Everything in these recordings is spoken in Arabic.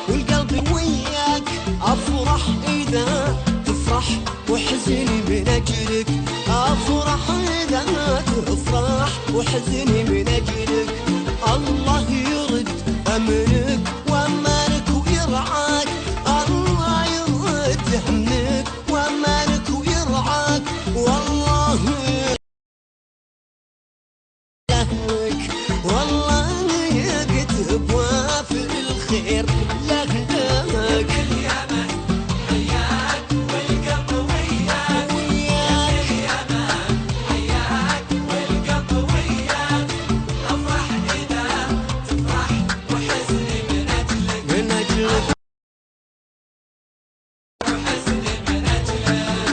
والقلب وياك. افرح اذا تفرح وحزني من اجلك، افرح اذا تفرح وحزني من اجلك. الله يرد امنك وامانك ويرعاك، الله يرد همك وامانك ويرعاك، والله يهلك، والله يكتب وافر الخير لهداك. اليمن حياك والقلب وياك، وياك اليمن حياك والقلب وياك. افرح اذا تفرح وحزني من اجلك، من اجلك وحزني من اجلك.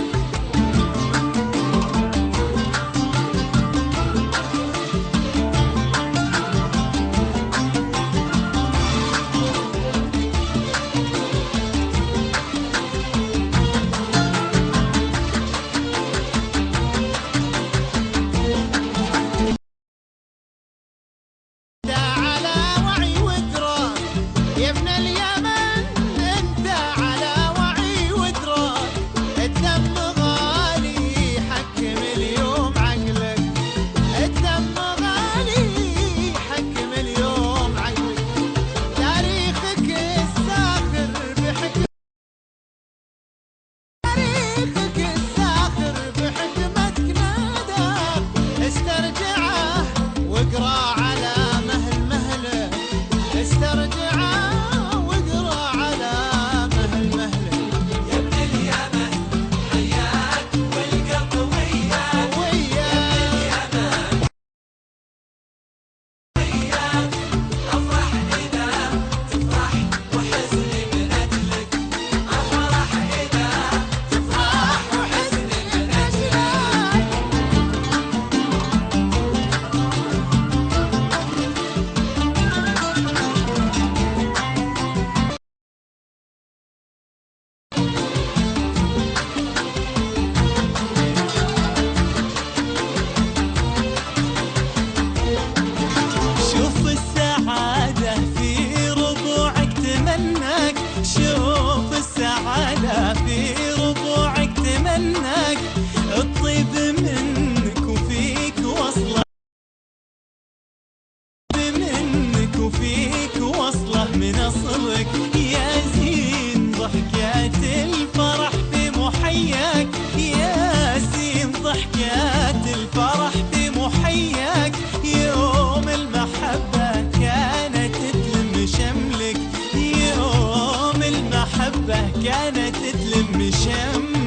الطيب منك وفيك وصله، منك وفيك وصله من اصلك. يا زين ضحكات الفرح في محياك، يا زين ضحكات الفرح في محياك. يوم المحبة كانت تلم شملك، يوم المحبة كانت تلم شملك.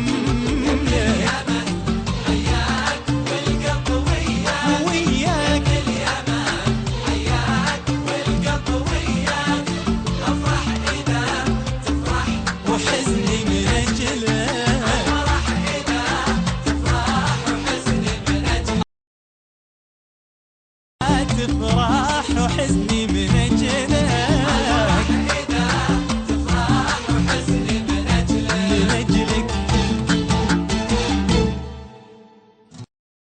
تفرح وحزني